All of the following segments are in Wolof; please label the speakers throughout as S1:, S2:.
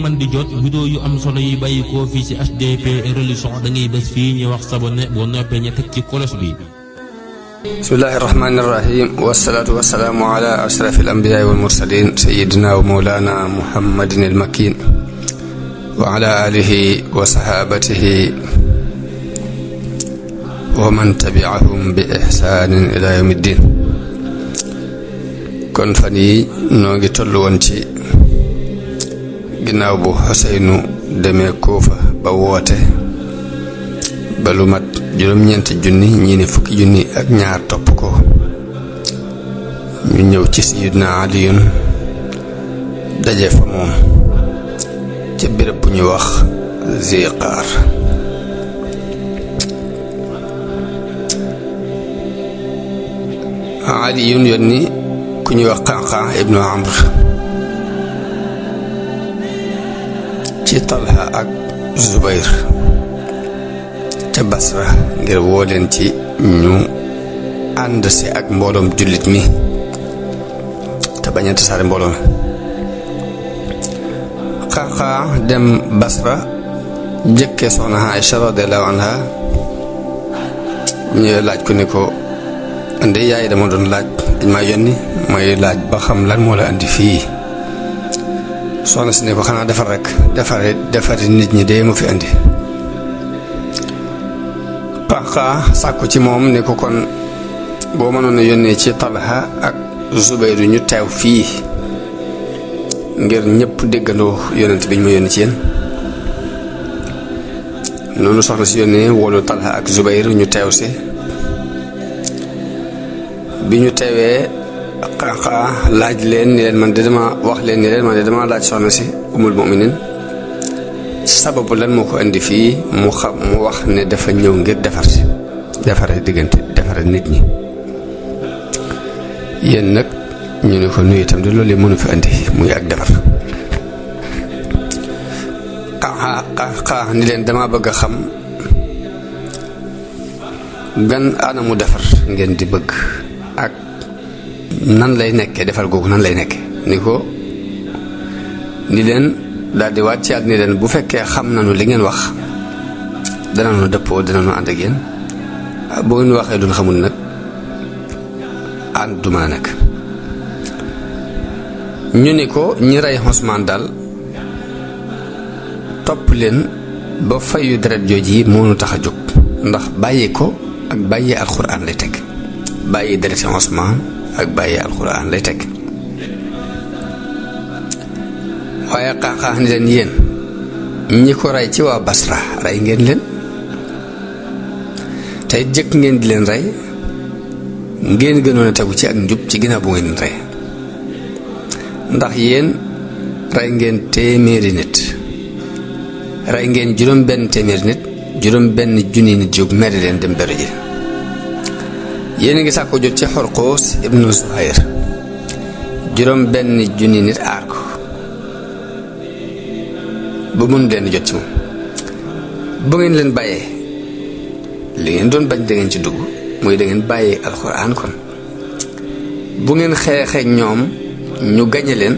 S1: man di jot vidéo yu am solo yi bàyyi ko fii ci HDP religion da ngay bés fii ñu wax s'abonner boo noppee ñu teg ci cloche bi.
S2: bismillahi irrahmani irrahim wasalaatu wasalaamu ala ashrafi al anbiyaai wal mursalin sayidina wa mawlana muhammadin al makin wa ala alihi wa sahabatihi wa man tabi'ahum bi ihsanin ila yawmi ddin. kon fan yi noo ngi toll woon ci ginnaaw bu Xuseynu demee Kuufa ba woote ba lu mat juróom-ñeenti junni ñii ni fukki junni ak ñaar topp ko ñu ñëw ci Sayyidina Aliyun daje fa moom ca béréb bu ñuy wax Ziqaar. Aliyun yónni ku ñuy wax Qanqan ibnu Amr ci Talha ak Zubayr ca Basra ngir woo leen ci ñu ànd si ak mbooloom jullit mi te bañ a tasaare mbooloo mi. Qanqan dem Basra jëkkee soxna Aïcha radiyallahu anha ñëwee laaj ko ni ko ande yaay dama doon laaj dañ maa yónni may laaj ba xam lan moo la andi fii. soxna si ne ko xanaa defar rek defari nit ñi dee mu fi andi. Qanqan sàkku ci moom ne ko kon boo mënoon a yónnee ci Talha ak Zubayru ñu teew fii ngir ñëpp déggandoo yonent bi ñu ma yónni ci yéen. noonu soxna si yónnee woolu Talha ak Zubayru ñu teew si. bi ñu teewee Qanqan laaj leen ni leen man de dama wax leen ni leen man de dama laaj soxna si umul mu'minin sababu lan moo ko indi fii mu wax ne dafa ñëw ngir defare diggante defare nit ñi. yéen nag ñu ne ko nuyu itam de loolu mënu fi indi muy ak defar. Qanqan ni leen dama bëgg a xam gan anamu defar ngeen di bëgg ak nan lay nekkee defar googu nan lay nekkee ni leen daal di waat ci at ni leen bu fekkee xam nañu li ngeen wax danañu dëppoo danañu ànd ak yéen boo ngeen waxee duñ xamul nag ànd du mën a nekk. ñu ni ko ñi rey Usmaan daal topp leen ba fayu deret jooju yi moo nu tax a jóg ndax bàyyi ko ak bàyyi alxuraan lay teg bàyyi dereti Usmaan ak bàyyi alxuraan lay teg. waaye Qanqan ni leen yéen ñi ko rey ci waa Basra rey ngeen leen tey jëkk ngeen di leen rey ngeen gënoon a tegu ci ak njub ci ginnaaw bu ngeen leen rey ndax yéen rey ngeen téeméeri nit rey ngeen juróom benn téeméeri nit juróom benn junni nit jóg mere leen dem beru ji. yéen a ngi sàkko jot ci Xorqoos ibnu Zuhayr juróom benn junni nit aar ko ba mun leen jot ci moom bu ngeen leen bàyyee li ngeen doon bañ da ngeen ci dugg mooy da ngeen bàyyee alxuraan. kon bu ngeen xeexee ñoom ñu gañe leen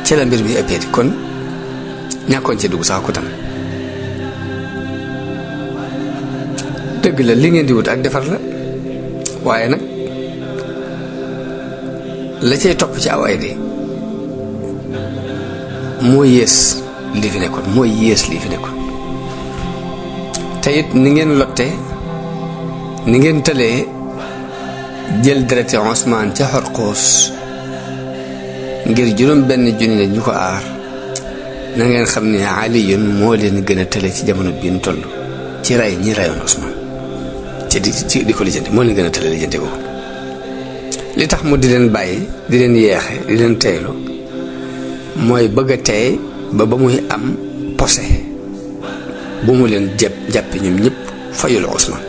S2: ci la mbir bi ëppee kon ñàkkoon ci dugg sax ko tam. dëgg la li ngeen di wut ak defar la waaye nag la cay topp ci aw ay de moo yées lii fi nekkoon te it ni ngeen lotte ni ngeen tëlee jël dereti Usmaan ca Xorqoos ngir juróom benn junni ne ñu ko aar na ngeen xam ne Aliyun moo leen gën a tële ci jamono bii ñu toll ci rey ñi reyoon Usmaan ci di ko lijjanti moo leen gën a tële lijjanti ko. li tax mu di leen bàyyi di leen yeexe di leen teylu mooy bëgg a tey ba muy am posé bu mu leen jàppi ñoom ñëpp fayul Usmaan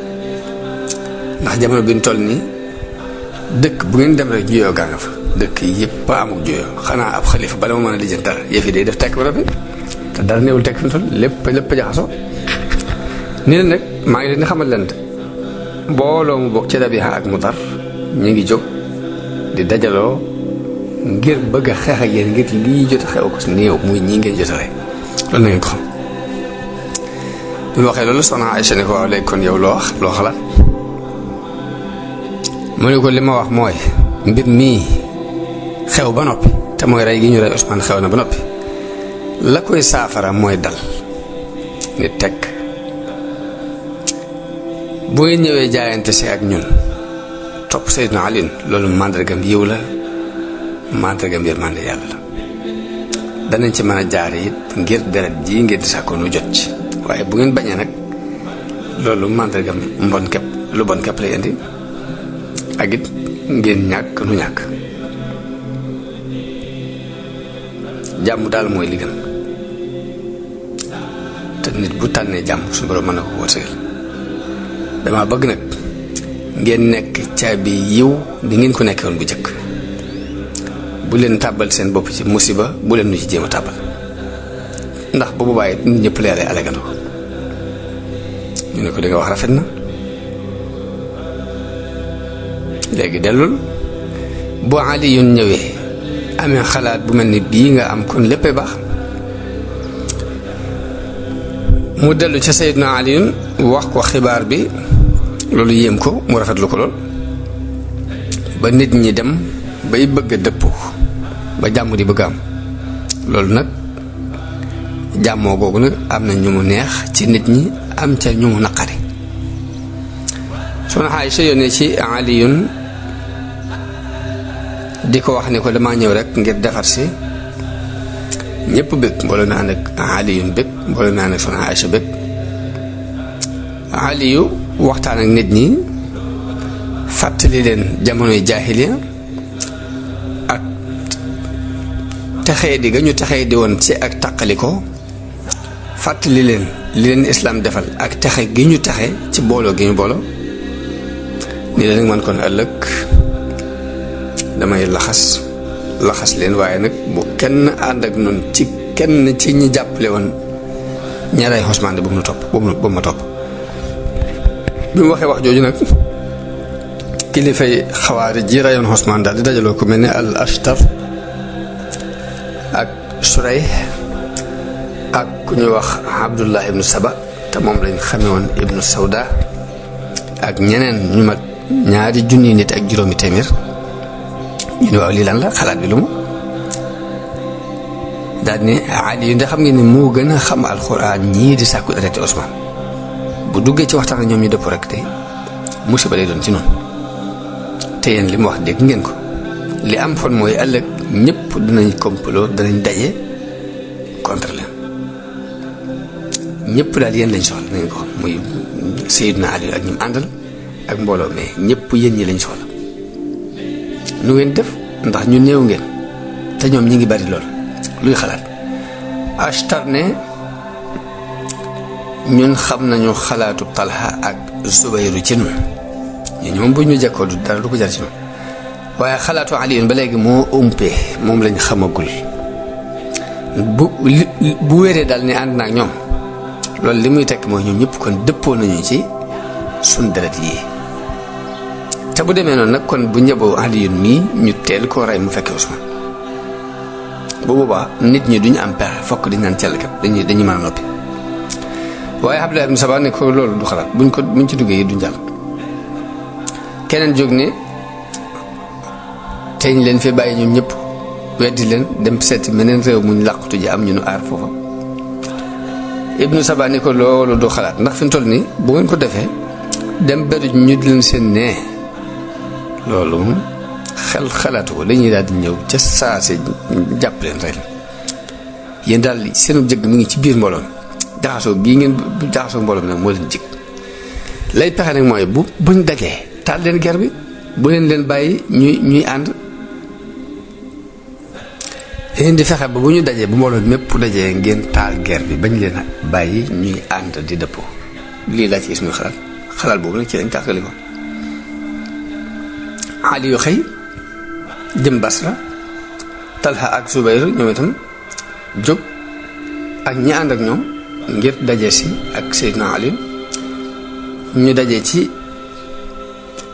S2: ndax jamono bi ñu toll nii dëkk bu ngeen dem rek juyoo gaa nga fa dëkk yëpp ba amuk juyoo xanaa ab xalifa bala ma mën a lijjanti dara yëf yi day def tekk ba rafet te dara néewul tekk fi mu toll lépp jaxasoo. ni leen nag maa ngi leen di xamal leen mbooloo mu bokk ci Rabiha ak Mudar ñu ngi jóg di dajaloo ngir bëgg a xeex ak yéen ngir lii jot a xew ko si néew muy ñii ngeen jot a rey loolu na ngeen ko xam. bi mu waxee loolu soxna Aïcha ne ko waaw léegi kon yow loo wax loo xalaat mu ne ko li ma wax mooy mbir mii xew ba noppi te mooy rey gi ñu rey Ousmane xew na ba noppi la koy saafara mooy dal ni teg bu ngeen ñëwee jaayante si ak ñun topp Seydina Ali loolu màndargam yiw la màndargam yërmande yàlla la danañ ci mën a jaare it ngir deret ji ngeen di sàkkoon nu jot ci waaye bu ngeen bañee nag loolu màndargam mbon képp lu bon képp lay indi ak it ngeen ñàkk nu ñàkk jàmm daal mooy li gën te nit bu tànnee jàmm suñu borom mën na ko wërsëgal dama bëgg nag ngeen nekk caabi yiw di ngeen ko nekkoon bu jëkk bu leen tàbbal seen bopp ci musiba bu leen nu ci jéem a tàbbal ndax bu boobaa it nit ñëpp leeree alegandoo ñu ne ko li nga wax rafet na léegi dellul bu Aliyun ñëwee amee xalaat bu mel ni bii nga am kon léppay baax mu dellu ca Seydina Aliyun wax ko xibaar bi loolu yéem ko mu rafetlu ko lool ba nit ñi dem bay bëgg a dëppoo ba jàmm di bëgg am loolu nag jàmmoo googu nag am na ñu mu neex ci nit ñi am ca ñu mu naqari soxna Aysa yónnee ci Aliyun di ko wax ne ko damaa ñëw rek ngir defar si ñëpp bëgg mbooloo mi ànd ak Aliyun bëgg mbooloo mi ànd ak soxna Aysa bëgg Aliyu waxtaan ak nit ñi fàttali leen jamonoy jaahiliya ak texee di ga ñu texee di woon ci ak taqaliko fàttali leen li leen islaam defal ak texe gi ñu texe ci booloo gi ñu booloo ni leen man kon ëllëg damay laxas leen waaye nag bu kenn ànd ak noonu ci kenn ci ñi jàppale woon ñaray Usmaan bu mu topp bu ma topp bi mu waxee wax jooju nag kilifay xawaari ji rayoon Usmaan daal di dajaloo ko mel ne al Ashtar ak Suray ak ku ñuy wax Abdullah ibnu Saba te moom lañ xame woon ibnu Sawda ak ñeneen ñu mat 2,000 nit ak juróomi téeméer ñu ne waaw lii lan la xalaat bi lu mu daal ni Ali yu ndax xam ngeen ne moo gën a xam alxuraan ñii di sàkku dereti Usmaan bu duggee ci waxtaan ak ñoom ñu dëpp rek tey musiba lay doon ci noonu te yéen li mu wax dégg ngeen ko li am fon mooy ëllëg ñëpp dinañ complot danañ daje contre leen ñëpp daal yéen lañ soxla nañ ko muy Seydina Ali ak ñi mu àndal ak mbooloo mais ñëpp yéen ñi lañ soxla nu ngeen def ndax ñu néew ngeen te ñoom ñi ngi bari lool luy xalaat Ashtar ne ñun xam nañu xalaatu Talha ak Zubayru ci ñun ñu moom bu ñu jekkoo du dara du ko jar ci ñun waaye xalaatu Aliyun ba léegi moo umpee moom lañ xamagul bu wéree daal ni ànd naag ñoom loolu li muy tekk mooy ñoom ñëpp kon dëppoo nañu ci sun deret yi te bu demee noonu nag kon bu njaboo Aliyun mii ñu teel koo rey mu fekkee Usmaan bu boobaa nit ñi duñu am pexe fokk dañ naan cell kat dañuy mën a noppi waaye Abdullah ibn Saba ne ko loolu du xalaat buñ ci duggee yi duñ jàll keneen jóg ne teñ leen fi bàyyi ñoom ñëpp weddi leen dem seeti meneen réew muñ làqutu ji am ñu nu aar foofa ibnu Saba ne ko loolu du xalaat ndax fi mu toll nii bu ngeen ko defee dem beru ñu di leen seen nee loolu xel xalaatu ko dañuy daal di ñëw ca saa si jàpp leen rey leen yéen daal seenu jëgg mi ngi ci biir mbooloon jaxasoo bii ngeen jaxasoo mbooloo nag moo leen jig lay pexe nag mooy buñ dajee taal leen ger bi bu leen bàyyi ñuy ànd leen di fexe ba bu ñu dajee bu mbooloo mépp dajee ngeen taal ger bi bañ leen bàyyi ñuy ànd di dëppoo lii laa ci gis muy xalaat boobu nag ci lañ tàkkali ko Ali yu xëy jëm Basra Talha ak Zubayr ñoom itam jóg ak ñi ànd ak ñoom ngir daje si ak Seydina Ali ñu daje ci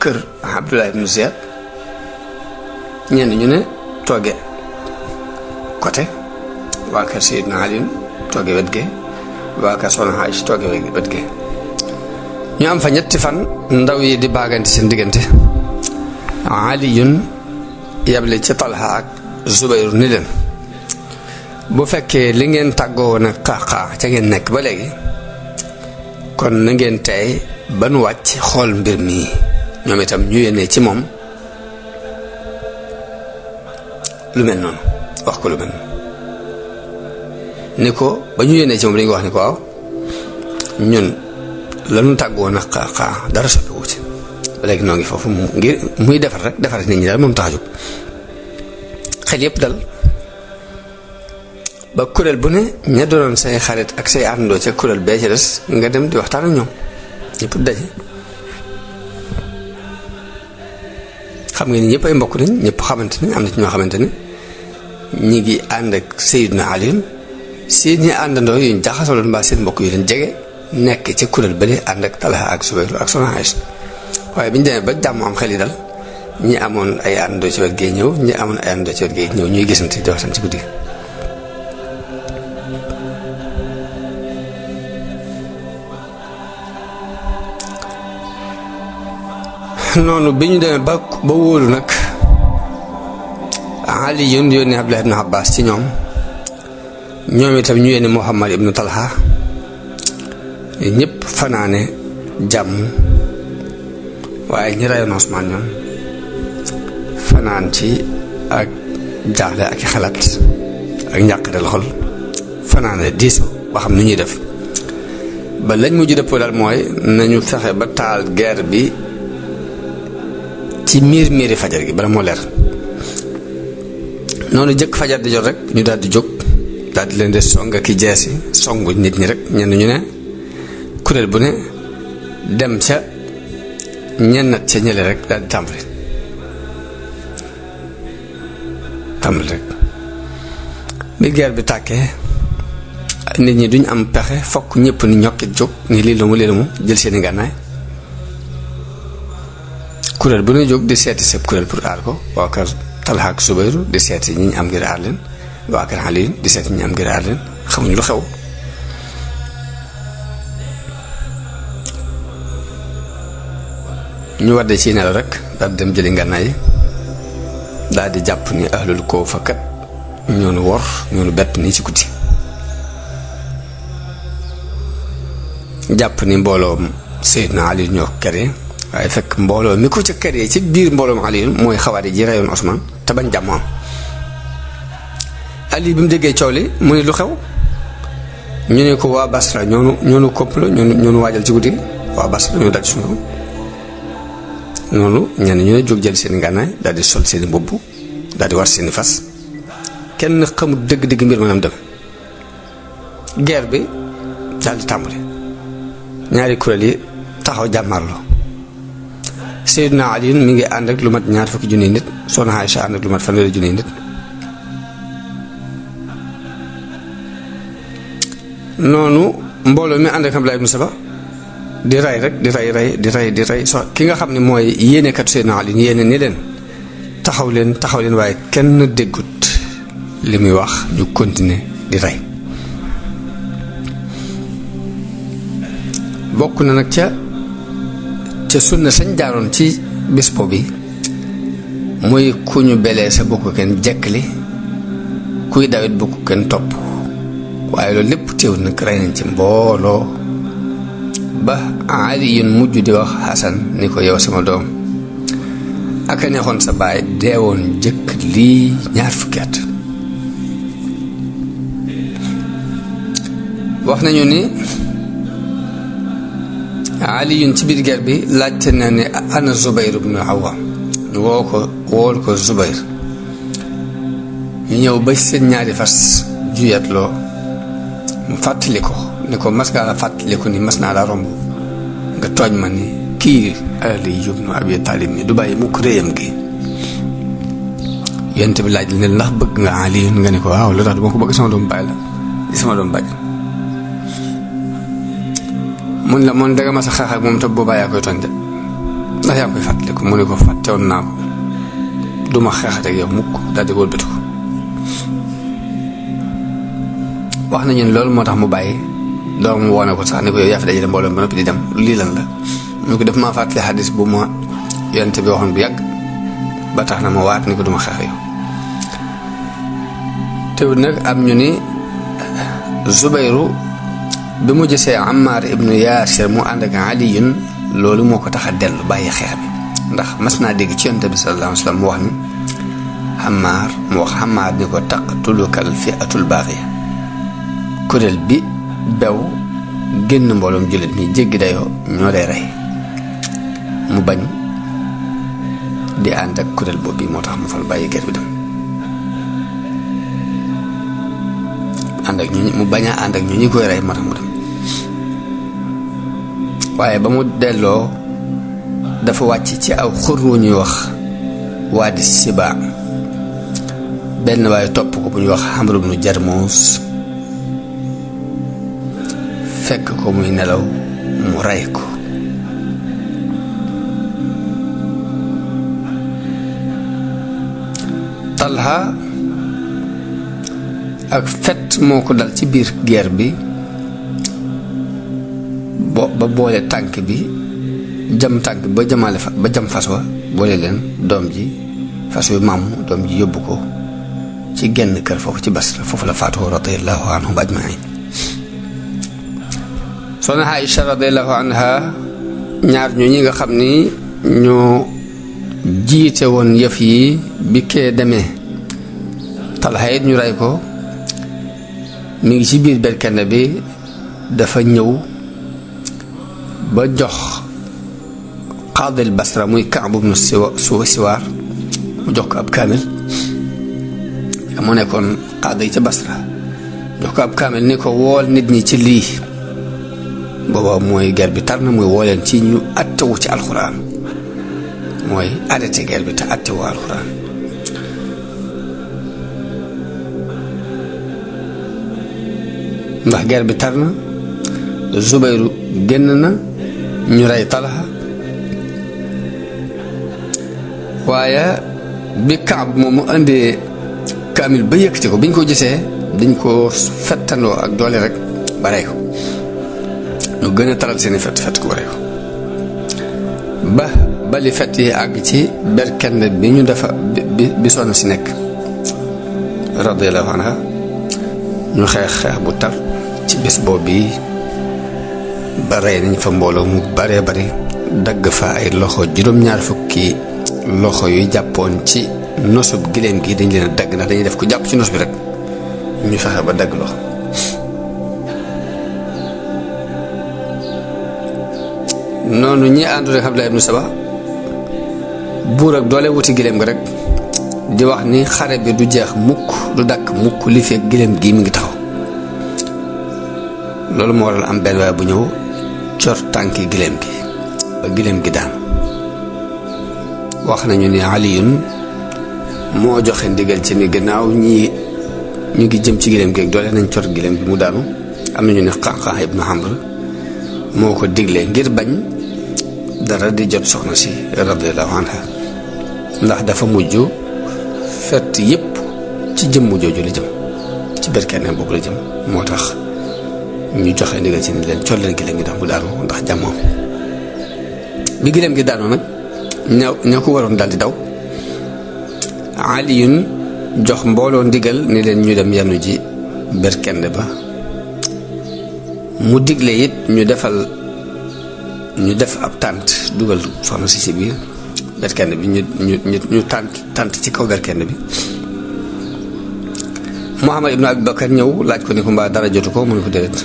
S2: kër Abdullah ibn Ziyad ñenn ñu ne tooge côté waa kër Seydina Ali tooge wet ge waa kër Soxna Aysa tooge wet ge ñu am fa ñetti fan ndaw yi di baagante seen diggante Aliyun yable ci Talha ak Zubayr ni leen bu fekkee li ngeen tàggoo woon ak xaaxaa ca ngeen nekk ba léegi kon na ngeen tey ba nu wàcc xool mbir mi ñoom itam ñu yéene ci moom lu mel noonu wax ko lu mel noonu ni ko ba ñu yéene ci moom dañu ko wax ni ko waaw ñun lanu tàggoo nag xaaxaa dara soppiwu ci ba léegi noo ngi foofu ngir muy defar rek defar nit ñi daal moom tax a jóg xel yépp dal ba kuréel bu ne ña doonoon say xarit ak say àndoo ca kuréel bee ci des nga dem di waxtaan ak ñoom ñëpp daje xam nga ni ñëpp ay mbokk nañ ñëpp xamante ni am na ci ñoo xamante ni ñi ngi ànd ak Seydina Ali seen ñi àndandoo yuñ jaxasaloon mbaa seen mbokk yu leen jege nekk ca kuréel bële ànd ak Talha ak Zubayr ak Soxna Aysa waaye bi ñu demee ba jàmm am xel yi dal ñi amoon ay àndandoo ci wet gee ñëw ñi amoon ay àndandoo ci wet gee ñëw ñuy gisante di waxtaan ci guddi noonu bi ñu demee ba wóolu nag Ali yónni Abdullah ibn Abbas ci ñoom itam ñu yónni Muhammad ibn Talha ñëpp fanaane jàmm waaye ñi rayoon Usmaan ñoom fanaan ci ak jaaxle ak i xalaat ak njàqaral xol fanaane diisoo ba xam nu ñuy def ba lañ mujj dëppoo daal mooy nañu fexe ba taal guerre bi ci miiri fajar gi bala moo leer noonu jëkk fajar di jot rek ñu daal di jóg daal di leen di song ak i jeesi songu nit ñi rek ñenn ñu ne kuréel bu ne dem ca ñennat ca ñële rek daal di tàmbali rek bi guerre bi tàkkee nit ñi duñ am pexe fokk ñëpp ni ñokkit jóg ni lii la mu jël seeni gànnaay kuréel bu ne jóg di seeti sab kuréel pour aar ko waa kër Talha ak Zubayru di seeti ñi ñu am ngir aar leen waa kër Ali di seeti ñi am ngir aar leen xamuñ lu xew ñu wadde ci nelaw rek daal di dem jëli ngànnaay yi daal di jàpp ni ahlul Kuufa kat ñoonu wor ñoonu bett nii ci guddi jàpp ni mbooloom Seydina Ali ñoo kër yi waaye fekk mbooloo mi ko ca kër yi ci biir mbooloom Ali mooy xawaari ji rayoon Usmaan te bañ jàmm am Ali bi mu déggee coow li mu ne lu xew ñu ne ko waa Basra ñoonu complot ñoonu waajal ci guddi waa Basra ñoo dal ci suñu noonu ñenn ñu ne jóg jël seen ngànnaay daal di sol seeni mbubb daal di war seeni fas kenn xamul dëgg-dëgg mbir maanaam dem guerre bi daal di tàmbali ñaari kuréel yi taxaw jàmmarloo Seydina Ali mi ngi ànd ak lu mat 20 junniy nit Soxna Aysa ànd ak lu mat 100 junniy nit noonu mbooloo mi ànd ak Abdullah ibn Saba di ray rek di ray so ki nga xam ne mooy yéenekat Seydina Ali yéene ni leen taxaw leen waaye kenn déggut li muy wax ñu continuer di ray bokk na nag ca sunna sañ jaaroon ci bés boobu muy ku ñu belee sa bokk kenn jekkali kuy dawit bokk kenn topp waaye loolu lépp teewul nag rey nañ ci mbooloo ba Ali yun mujj di wax Hasan ni ko yow sama doom ak a neexoon sa baay deewoon jëkk lii 20 at wax nañu ni Ali yun ci biir guerre bi laajte na ne ana Zubayr ibn Awwam ñu wool ko Zubayr ñu ñëw ba seen ñaari fas juyatloo mu fàttali ko ni ko mas ngaa fàttaliku ni mas naa la romb nga tooñ ma ni kii Ali ibn Abi Talib ni du bàyyi mukk réyam gi yonent bi laaj la ne ndax bëgg nga Ali yun nga ne ko waaw lu tax du ma ko bëgg sama doom bàyyi la di sama doom bàyyi mun la moom danga ma sa xeex ak moom te boobaa yaa koy tooñ de ndax yaa koy fàttaliku mu ne ko fàttewoon naa ko duma xeexat ak yow mukk daal di wëlbati ko wax nañu ne loolu moo tax mu bàyyi doom mu woone ko sax ne ko yow yaa fi dajale mbooloo ba noppi di dem lii lan la mu ko def maa fàttali xadis bu ma yonent bi waxoon bu yàgg ba tax na ma waat ni ko duma xeex yow teewul nag am ñu ni Zubayru bi mu gisee Ammar ibnu Yaasir mu ànd ak Aliyun loolu moo ko tax a dellu bàyyi xeex bi ndax mas naa dégg ci yonent bi sallallahu alayhi wa sallam mu wax ni Ammar ni ko taqtulukal fi'atul baaxiya kuréel bi bew génn mbooloom jullit mi jéggi dayoo ñoo lay rey mu bañ di ànd ak kuréel boobu bi moo tax mu fal bàyyi ger bi dem mu bañ a ànd ak ñu ñi koy rey moo tax mu dem waaye ba mu delloo dafa wàcc ci aw xur wu ñuy wax Waadi Siba benn waaye topp ko bu ñuy wax Amr ibnu Jarmus fekk ko muy nelaw mu rey ko Talha ak fet moo ko dal ci biir guerre bi ba boole tànk bi jam tànk ba jamaale ba jam fas wa boole leen doom ji fas wi màmm doom ji yóbbu ko ci genn kër foofu ci Basra foofu la faatoo radiyallahu anhum ajmain soxna Aïcha radiyallahu anha ñaar ñoo ñi nga xam ni ñoo jiite woon yëf yi bi kee demee Talha it ñu rey ko mi ngi ci biir berkende bi dafa ñëw ba jox qaadil Basra muy Kaab ibnu Siwaar mu jox ko ab kaamil moo nekkoon qaadi yi ca Basra jox ko ab kaamil ni ko wool nit ñi ci lii booba mooy guerre bi tar na muy wooleen ci ñu attewu ci alxuraan mooy arrêté guerre bi te attewu alxuraan ndax guerre bi tar na Zubayru génn na ñu rey Talha waaye bi Kaab moom mu indee kaamil ba yëkkati ko bi ñu ko gisee dañ ko fettandoo ak doole rek ba rey ko ñu gën a taral seeni fett ko ba rey ko ba bali fett yi àgg ci berkende bi ñu defa bi sonn si nekk radiyallahu anha ñu xeex bu tar ci bés boobu bi ba rey nañ fa mbooloo mu baree bari dagg fa ay loxo juróom-ñaar fukki loxo yu jàppoon ci nosub giléem gi dañ leen a dagg ndax dañuy def ku jàpp ci nos bi rek ñu fexe ba dagg loxo noonu ñi àndu rek Abdullah ibnu Saba buur ak doole wuti giléem gi rek di wax ni xare bi du jeex mukk du dakk mukk li fekk giléem gi mi ngi taxaw loolu moo waral am benn waaye bu ñëw cor tànki giléem gi ba giléem gi daan wax nañu ni Aliyun moo joxe ndigal ci ni gannaaw ñi ñu ngi jëm ci giléem gi ak doole nañ cor giléem bi mu daanu am nañu ne Qaqaa ibnu Amr moo ko diglee ngir bañ dara di jot soxna si radiyallahu anha ndax dafa mujj fett yépp ci jëmm jooju la jëm ci berkene boobu la jëm moo tax ñu joxe ndigal ci ni leen cor leen giléem gi ndax mu daanu ndax jàmmoom bi giléem gi daanu nag ña ko waroon daldi daw Aliyun jox mbooloo ndigal ni leen ñu dem yanu ji berkende ba mu digle it ñu def ab tànt dugal soxna si biir berkende bi ñu tànt ci kaw berkende bi Muhammad ibnu Abi Bakar ñëw laaj ko ni ko mbaa dara jotu ko mu ne ko déedéet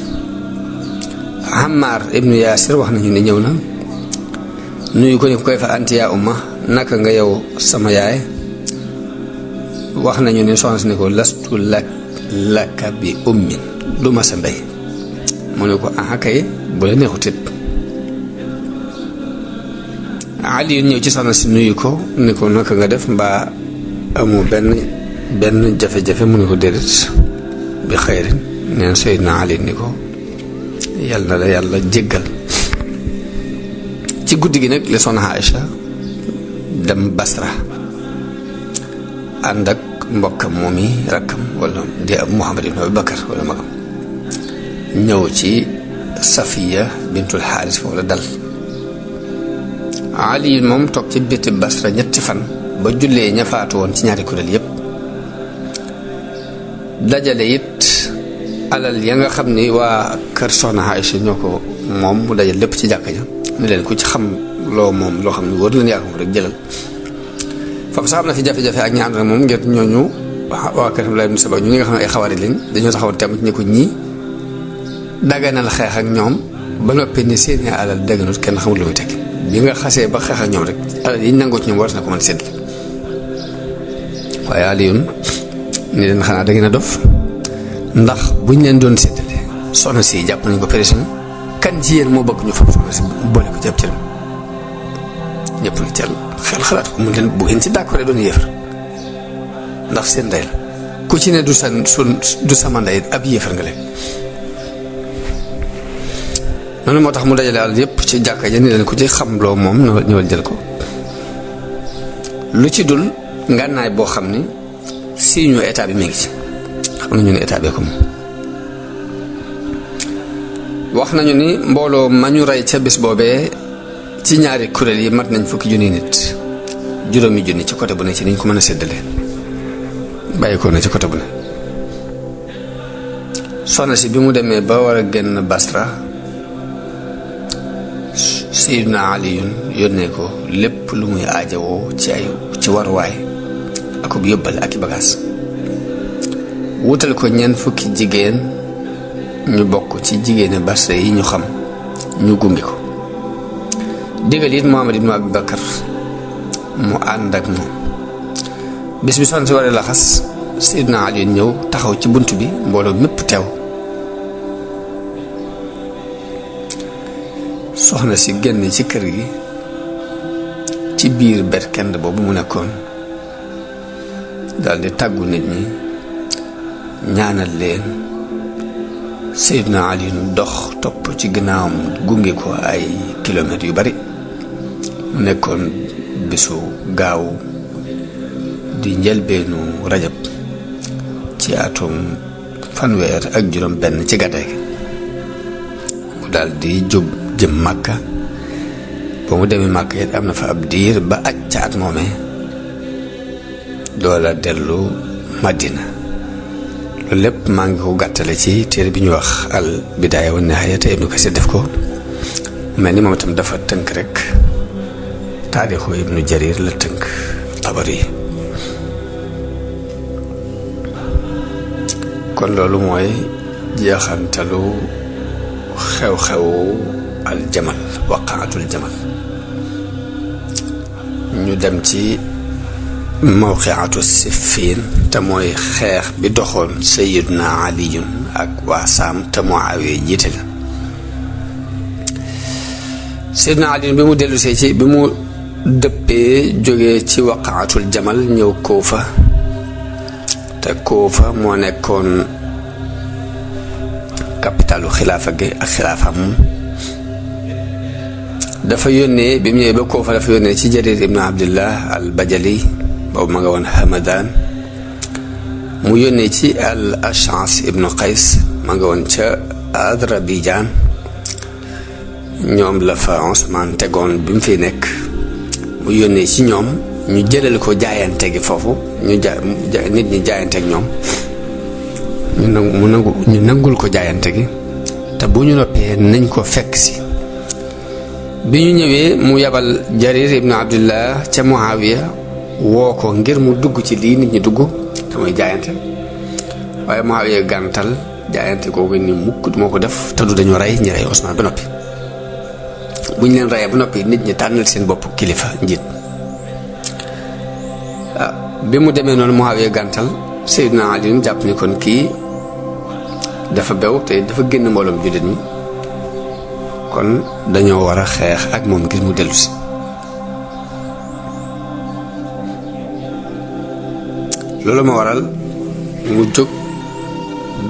S2: Ammar ibnu Yaasir wax nañu ne ñëw na nuyu ko ni ko koy fa anti yaa umma naka nga yow sama yaay wax nañu ne soxna si ne ko lastu laka bi ummin du ma sa ndey mu ne ko aha kay bu la neexut it Ali ñëw ci soxna si nuyu ko ni ko naka nga def mbaa amu benn jafe-jafe mu ne ko déedéet bi xayrin neen Seydina Ali ni ko yàlla na la yàlla jéggal ci guddi gi nag la soxna Aïcha dem Basra ànd ak mbokkam moom yi rakkam wala di ab Muhammad ibn Abi Bakar wala magam ñëw ci Safiya bintul Xaaris foofu la dal. Ali moom toog ci biti Basra ñetti fan ba jullee ña faatu woon ci ñaari kuréel yépp dajale it alal ya nga xam ni waa kër Soxna Aïcha ñoo ko moom mu dajal lépp ci jàkka ja ni leen ku ci xam loo moom loo xam ne wóor leen yaa ko moom rek jëlal. foofu sax am na fi jafe-jafe ak ñi ànd ak moom ngir ñooñu waa kër Abdullah ibn Saba ñu ñi nga xam ne ay xawaari lañ dañoo taxawoon tamit ñi ko ñii daganal xeex ak ñoom ba noppi ni seeni alal daganut kenn xamul lu muy tekki bi nga xasee ba xeex ak ñoom rek alal yi nangoo ci ñoom war na ko mën a sédd. waaye Aliyun ni leen xanaa da ngeen a dof ndax buñ leen doon séddale soxna si jàpp nañ ko pression kan ci yéen moo bëgg ñu fab soxna si boole ko ci ab cëram ñëpp ni teel xel xalaat ko mun leen bu ngeen ci d'accord doon yéefar ndax seen ndey la ku ci ne du sama ndey ab yéefar nga leen. noonu moo tax mu dajale àll yépp ci jàkka ja ni leen ku ci xam loo moom ñëwal jël ko lu ci dul ngànnaay boo xam ni si ñu état bi mi ngi ci xam nañu ne état bee ko moom. wax nañu ni mbooloo ma ñu rey ca bis boobee ci ñaari kuréel yi mat nañ fukki junni nit juróomi junni ci côté bu ne ci niñ ko mën a séddale bàyyi ko na ci côté bu ne. soxna si bi mu demee ba war a génn Basra Sayyidina Aliyun yónnee ko lépp lu muy aajowoo ci waruwaay ak bu yóbbal ak i bagaas wutal ko ñeent fukki jigéen ñu bokk ci jigéeni Basra yi ñu xam ñu gunge ko digal it Muhammad ibn Abi Bakar mu ànd ak moom. bis bi soxna si waree laxas Sayyidina Aliyun ñëw taxaw ci bunt bi mbooloo mépp teew. soxna si génn ci kër gi ci biir berkend boobu mu nekkoon daldi tàggu nit ñi ñaanal leen. Sayyidina Ali dox topp ci ginnaawam gunge ko ay kilomètres yu bari mu nekkoon bisu gaaw di njëlbeenu rajab ci atum fanweer ak juróom benn ci gàddaay gi mu daldi jóg jëm Màkka. ba mu demee Màkka it am na fa ab diir ba aj ca at moomee doola dellu Madina. loolu lépp maa ngi ko gàttale ci téere bi ñu wax al bidaaya wa nihaaya te Ibnu Kasir def ko mel ni moom itam dafa tënk rek taarixu Ibnu Jarir la tënk Tabari. kon loolu mooy jeexantalu xew-xewu aljamal waqaatul jamal. ñu dem ci mawqiatu Siffin te mooy xeex bi doxoon Sayyiduna Aliyun ak waa Saam te Muawiya jiite la. Sayyiduna Aliyun bi mu dellusee ci bi mu dëppee jógee ci waqaatul jamal ñëw Kuufa te Kuufa moo nekkoon capitalu xilaafa gi ak xilaafam. dafa yónnee bi mu ñëwee ba Kuufa dafa yónnee ci Jarir ibn Abdillah al Bajali boobu ma nga woon Hamadan. mu yónnee ci al Ash'as ibnu Qays ma nga woon ca Adrabijaan. ñoom la fa Usmaan tegoon bi mu fi nekk. mu yónnee ci ñoom ñu jëlal ko jaayante gi foofu nit ñi jaayante ak ñoom ñu nangul ko jaayante gi te bu ñu noppee nañ ko fekk si. bi ñu ñëwee mu yabal Jarir ibnu Abdullah ca Muawiya woo ko ngir mu dugg ci lii nit ñi dugg te mooy jaayante waaye Muawiya gàntal jaayante googu ni mukk moo ko def te du dañu rey ñi rey Usmaan ba noppi. bu ñu leen reyee ba noppi nit ñi tànnal seen bopp kilifa njiit. bi mu demee noonu Muawiya gàntal Sayyidina Ali jàpp ni kon kii dafa bew te dafa génn mbooloom jullit mi kon dañoo war a xeex ak moom ngir mu dellusi. loolu ma waral mu jóg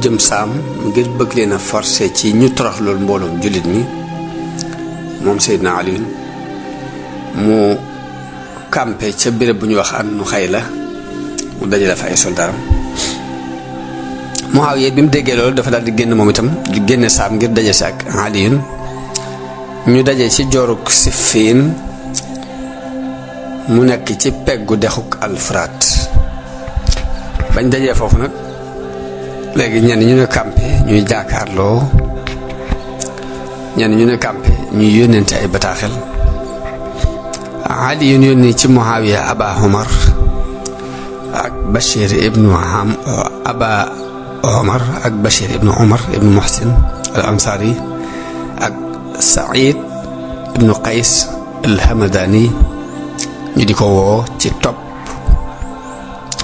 S2: jëm Saam ngir bëgg leen a forcer ci ñu torox loolu mbooloom jullit mi moom Sayyidina Ali mu campé ca béréb bu ñu wax an nu xay la mu dajale fa ay soldaaram. Muawiya bi mu déggee loolu dafa daal di génn moom itam di génne Saam ngir daje si ak Aliyun ñu daje ci jooruk Siffin mu nekk ci peggu dexuk Alfuraat. bañ dajee foofu nag léegi ñenn ñu ne campé ñuy jaakaarloo, ñenn ñu ne campé ñuy yónnente ay bataaxel. Aliyun yónni ci Muawiya Aba Omar ak Bashir ibnu Aba Omar ak Bashir ibnu Omar ibnu Muhsin al Ansari ak Saïd ibnu Qays al Hamadani ñu di ko woo ci topp,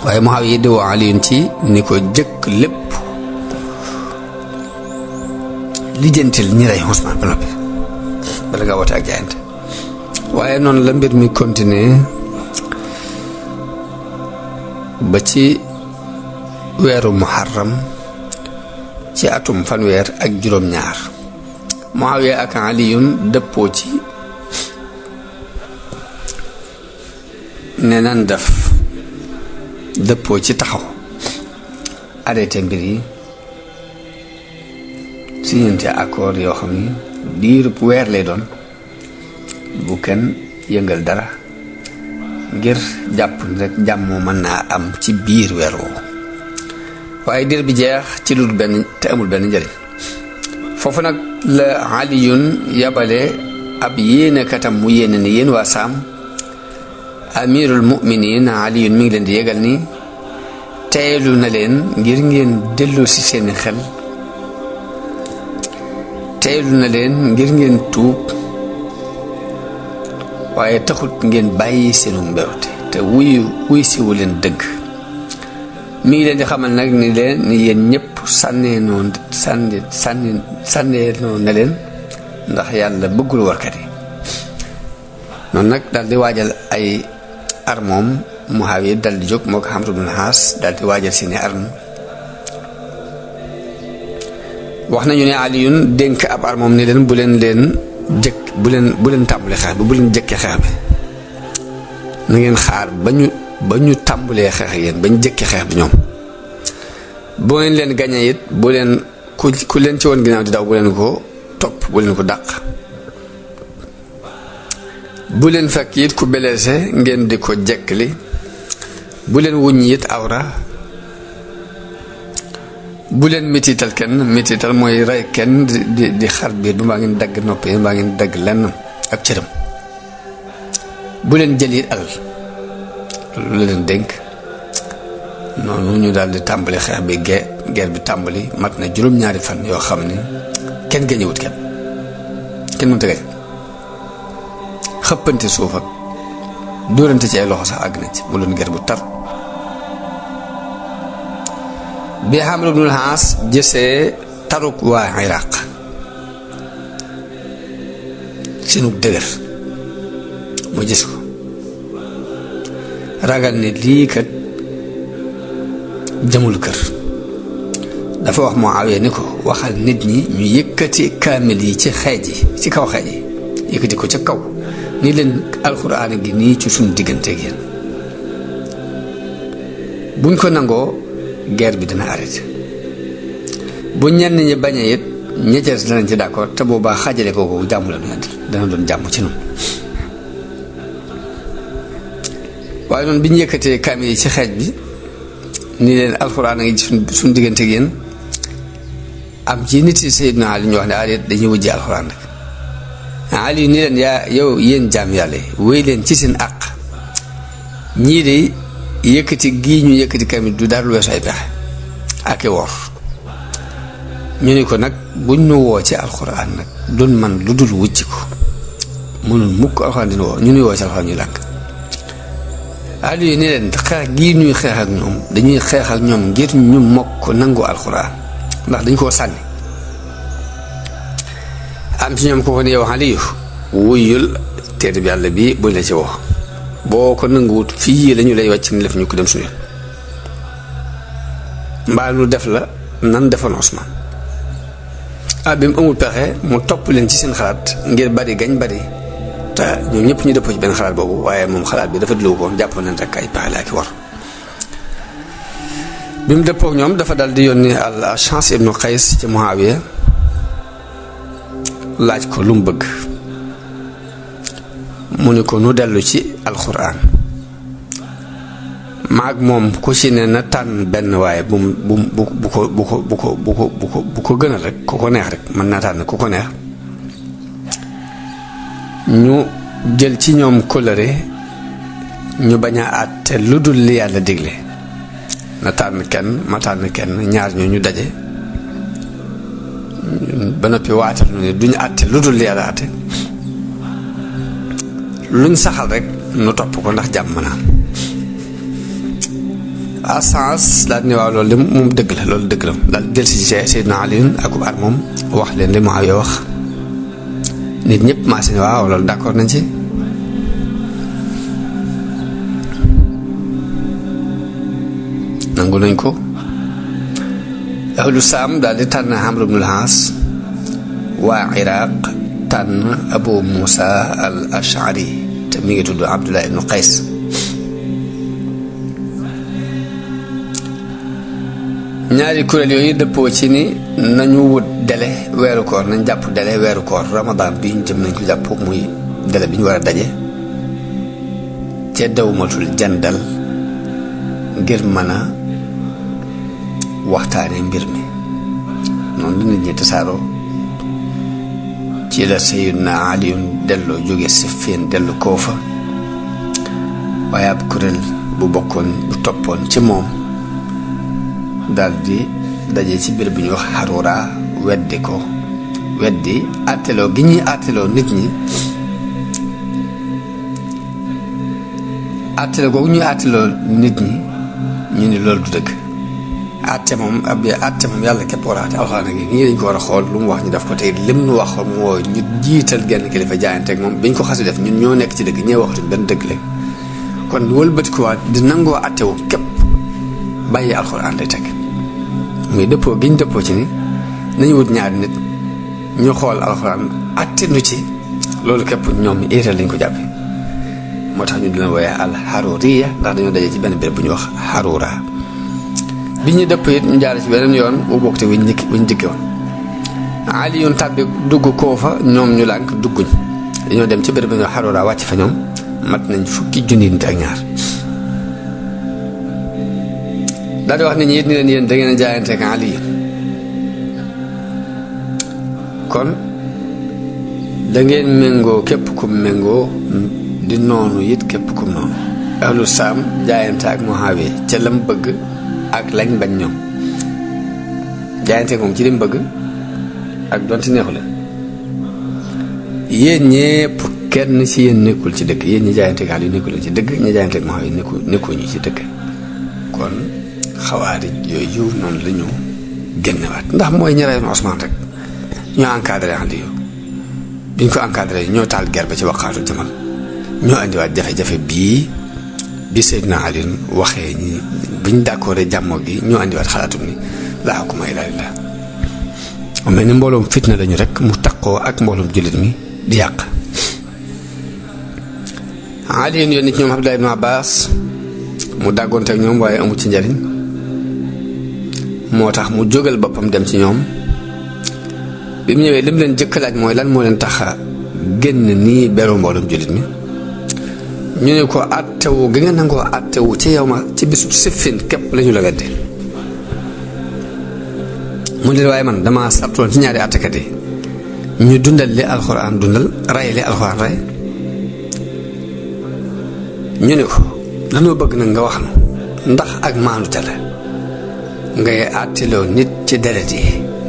S2: waaye Muawiya di woo Aliyun ci ni ko jëkk lépp lijjantil ñi rey Usmaan ba noppi bala nga woote ak jaayante. waaye noonu la mbir mi continuer ba ci weeru Muharram ci atum fanweer ak juróom-ñaar Muawiya ak Aliyun dëppoo ci ne nan def dëppoo ci taxaw arrêté mbir yi signante accord yoo xam ni diirub weer lay doon bu kenn yëngal dara ngir jàpp ni rek jàmm mën naa am ci biir weer woowu, waaye diir bi jeex ci lu benn te amul benn njëriñ. foofu nag la Aliyun yabale ab yéenekatam mu yéene ni yéen waa Saam amirul mu'minin Aliyun mi ngi leen di yëgal ni teelu na leen ngir ngeen dellu ci seeni xel, teelu na leen ngir ngeen tuub, waaye taxut ngeen bàyyi seenu mbewte te wuy siwu leen dëgg. mi ngi leen di xamal nag ni leen ni yéen ñëpp sànneenoo na leen ndax yàlla bëggul warkat yi. noonu nag daal di waajal ay armoom. Muawiya dal di jóg moo ko Amr ibn al-As dal di waajal seeni arme. wax nañu ne Aliyun dénk ab armoom ni leen bu leen tàmbali xeex bi, bu leen jëkkee xeex bi, na ngeen xaar ba ñu tàmbalee xeex yéen ba ñu jëkkee xeex bi ñoom. boo ngeen leen gañe it bu leen ku leen ci woon ginnaaw di daw bu leen ko topp, bu leen ko dàq. bu leen fekk it ku blessé ngeen di ko jekkali, bu leen wuññi it awra, bu leen mitital kenn. mitital mooy rey kenn di xar biir ba mbaa ngeen dagg nopp yi mbaa ngeen dagg lenn ak cëram. bu leen jël it alal lu leen dénk. noonu ñu daal di tàmbali xeex bi guerre bi tàmbali mat na juróom-ñaari fan yoo xam ni kenn gañewut kenn mënta gañ. xëppante suuf ak dóorante ci ay loxo sax àgg na ci mu doon guerre bu tar. bi Amr ibn al-As gisee taruk waa Iraq seenu dëgër mu gis ko ragal ne lii kat jëmul kër. dafa wax Muawiya ni ko waxal nit ñi ñu yëkkati kaamil yi ci xeej yi ci kaw xeej yi yëkkati ko ca kaw ni leen alxuraan gi nii ci suñu digganteeg yéen. buñ ko nangoo guerre bi dina arrêté. bu ñenn ñi bañee it ña ca danañ ci d'accord te boobaa xaajale kooku jàmm la ñu andil dana doon jàmm ci noonu. waaye noonu bi ñu yëkkatee kaamil yi ci xeej bi ni leen alxuraan gi suñu digganteeg yéen am ci nit yi Seydina Ali ñu wax ne arrêté dañuy wujjee alxuraan rek. Ali ni leen yow yéen jaam yàlla yi wéy leen ci seen àq. ñii de yëkkati gii ñu yëkkati kamit du dara lu weesu ay pexe ak i wor. ñu ni ko nag buñ nu woo ci alxuraan nag doon man lu dul wucc ko mënul mukk alxuraan dina woo ñu nuy woo ci alxuraan ñu lànk. Ali ni leen xeex gii ñuy xeex ak ñoom dañuy xeex ak ñoom ngir ñu mokk nangu alxuraan ndax dañ koo sànni. am ci ñoom ko ko ne yow Aliyu wuyul téere bi yàlla bii buñ la ci woo boo ko nanguwut fii lañu lay wàcc ni def ñu ko dem suñu mbaa lu def la nan defoon Usmaan. bi mu amul pexe mu topp leen ci seen xalaat ngir bari gañ bari te ñoom ñëpp ñu dëppoo ci benn xalaat boobu waaye moom xalaat bi dafa dëlëwu ko jàpp leen rek ay pexe laa ki war. bi mu dëppook ñoom dafa dal di yónni al Ash'as ibnu Qays ci Muawiya laaj ko lu mu bëgg mu ni ko nu dellu ci alxuraan maag moom ku ci ne na tànn benn waaye bu ko gënal rek ku ko neex rek mën naa tànn ku ko neex ñu jël ci ñoom kóllëre ñu bañ a àtte lu dul li yàlla digle na tànn kenn ma tànn kenn ñaar ñoo ñu daje ba noppi waatal nu ne duñu àtte lu dul li yàlla àtte luñ saxal rek nu topp ko ndax jàmm naan asans daal ni waaw loolu de moom dëgg la loolu dëgg la daal del si Seydina Ali ak ar moom wax leen li Muawiya wax nit ñëpp maa si ne waaw loolu d'accord nañ ci nangu nañ ko ahlu Saam daal di tànn Amr ibn al-As waa Iraq tànn Abu Musa al Ash'ari te mi ngi tudd Abdullah ibn Qays ñaari kuréel yooyu dëppoo ci ni nañu wut délai weeru koor nañ jàpp délai weeru koor Ramadan bi ñu jëm nañ ko jàpp muy délai bi ñu war a daje ca dawmatul jandal ngir mën a waxtaane mbir mi noonu la nit ñi tasaaroo ci la Sayyidina Ali delloo jóge Siffin dellu Koofa waaye ab kuréel bu bokkoon bu toppoon ci moom daldi daje ci biir bu ñuy wax Harura weddi àtteloo gi ñuy àtteloo nit ñi àtteloo googu ñuy àtteloo nit ñi ñu ni loolu du dëgg àtte moom yàlla képp war a àtte alxuraan gi nii dañ ko war a xool lu mu wax ñu def ko tey lim nu wax moo ñu jiital genn kilifa jaayante ak moom biñ ko xasi def ñun ñoo nekk ci dëgg ñee waxtuñ benn dëgg lañ kon wëlbatikuwaat di nangoo àttewu képp bàyyi alxuraan lay teg muy dëppoo gi ñu dëppoo ci ni nañu wut ñaari nit ñu xool alxuraan àtte nu ci loolu képp ñoom iital lañ ko jàppe moo tax ñu dina wooyee al Haruriya ndax dañoo daje ci benn béréb bu ñuy wax Harura bi ñu dëpp it ñu jaare ci beneen yoon bu bokk te wuñ dikke woon Ali yoon tàbbi dugg Koofa ñoom ñu lànk dugguñ dañoo dem ci béréb bu ñuy wax Harura wàcc fa ñoom mat nañ fukki junni nit ak ñaar daal di wax nit ñi it ni leen yéen da ngeen a jaayante ak Ali kon da ngeen méngoo képp kum méngoo di noonu it képp kum noonu ahlu Saam jaayante ak Muawiya ca lam bëgg ak lañ bañ ñoom jaayante moom ci lim bëgg ak donte neexu leen yéen ñépp kenn ci yéen nekkul ci dëgg yéen ñi jaayante ak Ali nekkul ci dëgg ñi jaayante ak Muawiya nekkuñu ci dëgg kon xawaarij yooyu noonu la ñu génnewaat ndax mooy ñi reyoon Usmaan rek ñoo encadré Ali biñ ko encadré ñoo taal guerre ba ci waqaatu Jamal ñoo indiwaat jafe-jafe bii bi Seydina Ali waxee ñi biñ d'accord jàmmoo gi ñoo indiwaat xalaatum ni laa hukma illaa lillaah mel ni mbooloom fitna lañu rek mu taqoo ak mbooloom jullit mi di yàq Ali yoon nit ñoom Abdullah ibn Abbas mu dàggoonte ak ñoom waaye amu ci njariñ moo tax mu jógal boppam dem ci ñoom bi mu ñëwee lim leen jëkk laaj mooy lan moo leen tax a génn nii beru mbooloom jullit mi ñu ne ko àttewu gi nga nangoo àttewu ci yow ma ci bisu Siffin képp lañu la wedde mu leen waaye man dama sartoon ci ñaari àttekat yi ñu dundal li alxuraan dundal rey li alxuraan rey ñu ne ko dañoo bëgg nag nga wax nu ndax ak maanute la ngay àtteloo nit ci deret yi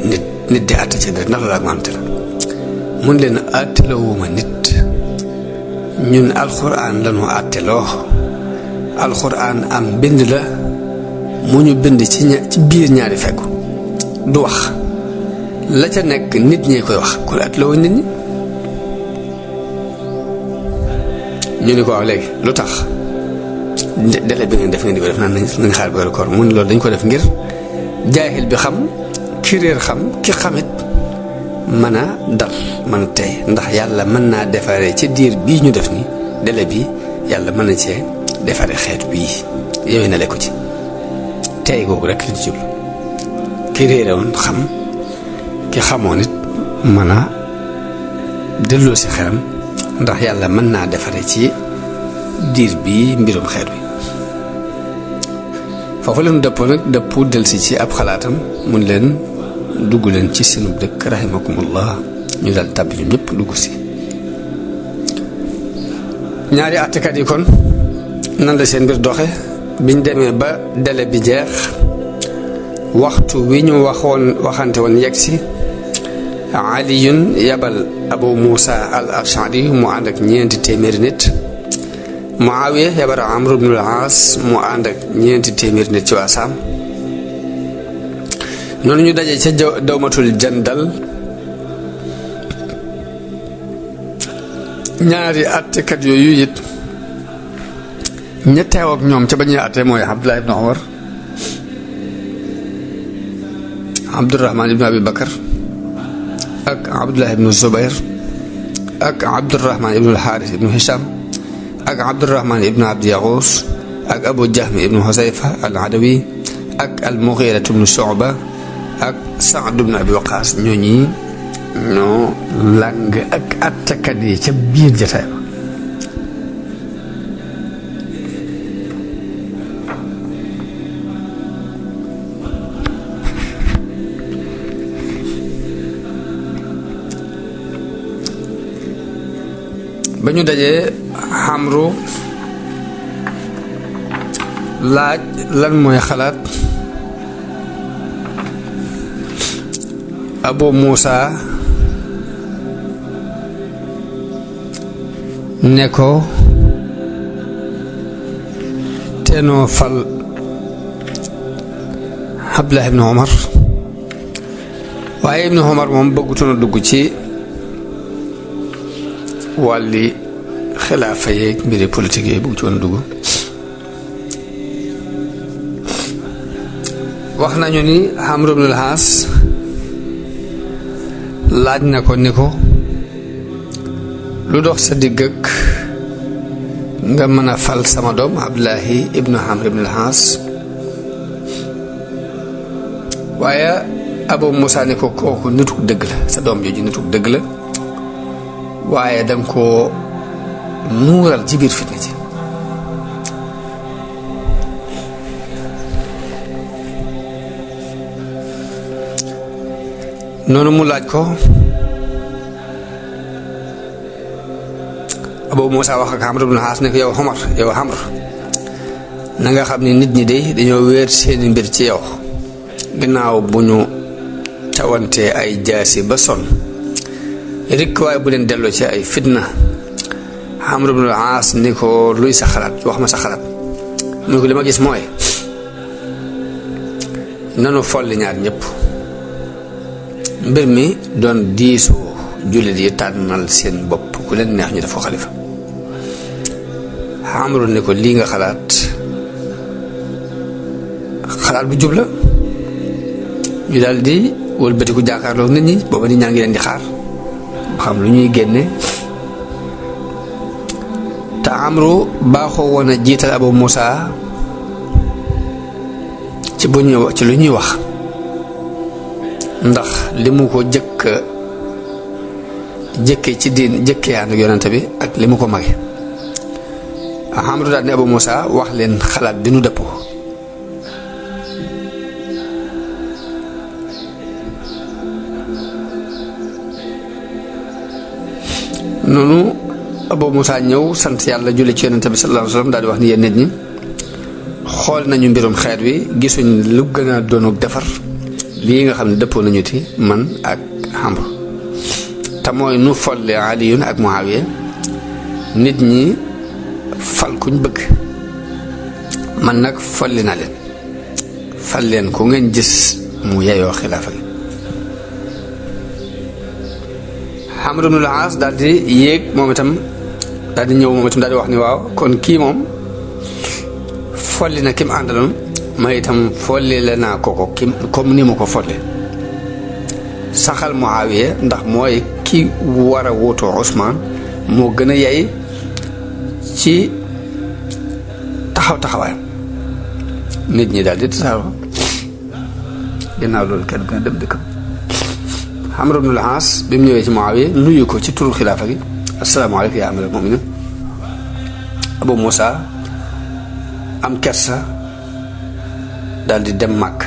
S2: nit di àtte ci deret ndax loolu ak maanute la mun leen àtteloowuma nit ñun alxuraan lañu àtteloo alxuraan am bind la mu ñu bind ci biir ñaari fekku du wax la ca nekk nit ñee koy wax kon àtteloo nit ñi ñu ni ko waaw léegi lu tax délai bi ngeen def ngeen di ko def naan nañ xaar weeru koor mu ne loolu dañ ko def ngir jaahil bi xam ki réer xam ki xamit mën a dal mën a tey ndax yàlla mën naa defaree ci diir bii ñu def ni délai bi yàlla mën na cee defaree xeet bii yowee na le ko ci tey googu rek la ci jublu ki réere woon xam ki xamoon it mën a delloo si xelam ndax yàlla mën naa defare ci diir bi mbirum xeet wi foofu leen dëppoo nag dëppu delsi ci ab xalaatam mun leen dugg leen ci seenub dëkk rahimakumullah ñu dal tàbbi ñu ñëpp dugg si ñaari àttekat yi kon nan la seen mbir doxe biñ demee ba délai bi jeex waxtu wi ñu waxante woon yegg si aliyun yabal abu muusa al ashari mu ànd ak 400 nit muawiya yabal amru ibn al aas mu ànd ak 400 nit ci waa saam noonu ñu daje ca dawmatul jandal ñaari àttekat yooyu it ña teew ak ñoom ca ba ñuy àtte mooy abdullah ibn umar abdurahman ibn abi bakar ak abdullah ibn zubair ak abdurahman ibn alxaaris ibn hisham ak abdurahman ibn abdi yaxuus ak abu jahmi ibn husayfa al adawi ak al mughira ibn shu'ba ak saad ibn abi waqaas ñooñi ñoo làng ak attakat yi ca biir jataay ba ba ñu dajee xamru laaj lan mooy xalaat abu muusa ne ko teenoo fal abdullah ibn umar waaye ibn umar moom bëggutoon a dugg ci wàlli xilaafa yeeg mbiri politique yi bëgg ci woon a dugg wax nañu ni Amr ibn al-As laaj na ko ni ko lu dox sa digg ak nga mën a fal sama doom Abdullahi ibnu Amr ibn al-As waaye Abu Musa ni ko kooku nituk dëgg la sa doom jooju nituk dëgg la waaye danga koo nuural ci biir fitna ji noonu mu laaj ko Abu Musa wax ak Amr ibn al-As ne ko yow Amr na nga xam ne nit ñi de dañoo wéer seeni mbir ci yow gannaaw bu ñu tawantee ay jaasi ba sonn rek waaye bu leen delloo ci ay fitna Amr ibn al-As ni ko luy sa xalaat wax ma sa xalaat mu ne ko li ma gis mooy nanu folli ñaar ñëpp mbir mi doon diisoo jullit yi tànnal seen bopp ku leen neex ñu def ko xalifa Amru ni ko lii nga xalaat bu jub la ñu daal di wëlbatiku jàkkaarloo nit ñi booba nit ñaa ngi leen di xaar ba xam lu ñuy génne te Amru baaxoo woon a jiital Abu Musa ci lu ñuy wax ndax li mu ko jëkkee ci diin jëkkee ànd ak yonent bi ak li mu ko mage Amru daal ne Abu Musa wax leen xalaat bi nu dëppoo noonu Abu Musa ñëw sant yàlla julli ci yonent bi sallallahu alayhi wasallam daal di wax ni yéen nit ñi xool nañu mbirum xeet wi gisuñ lu gën a doonuk defar lii nga xam ne dëppoo nañu ci man ak Amr te mooy nu folle Aliyun ak Muawiya nit ñi fal kuñ bëgg man nag folli na leen fal leen ku ngeen gis mu yeyoo xilaafa gi Amr ibn al-As daal di yéeg moom itam daal di ñëw moom itam daal di wax ni waaw kon kii moom folli na kim àndaloon ma itam folli la naa ko comme ni ma ko folle saxal Muawiya ndax mooy ki war a wóotoo Usmaan moo gën a yey ci taxawaayam nit ñi daal di tasaaroo ginnaaw loolu kenn gën a dem dëkkam. Amr ibn al-As bi mu ñëwee ci Muawiya nuyu ko ci turu xilaafa gi asalaamaaleykum yaa amiral mu'minin. Abu Musa am kersa daal di dem Màkk.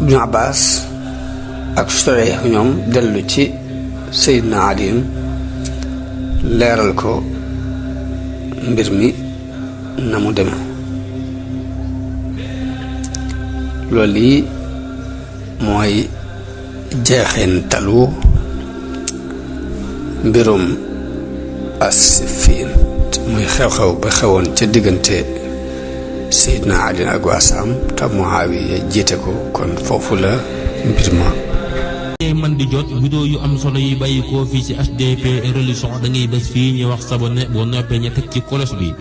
S2: Ibnu Abbas ak Shurayh ñoom dellu ci Seydina Ali leeral ko mbir mi na mu demee. loolu yi mooy jeexintalu mbirum as-Siffin muy xew-xew ba xewoon ca diggante Seydina Ali ak waa Saam te Muawiya jiite ko kon foofu la mbir ma.
S1: man di jot vidéo yu am solo yi bàyyi koo fii ci HDP religion da ngay bés fii ñu wax sabonné boo noppee ña teg ci cloche bi.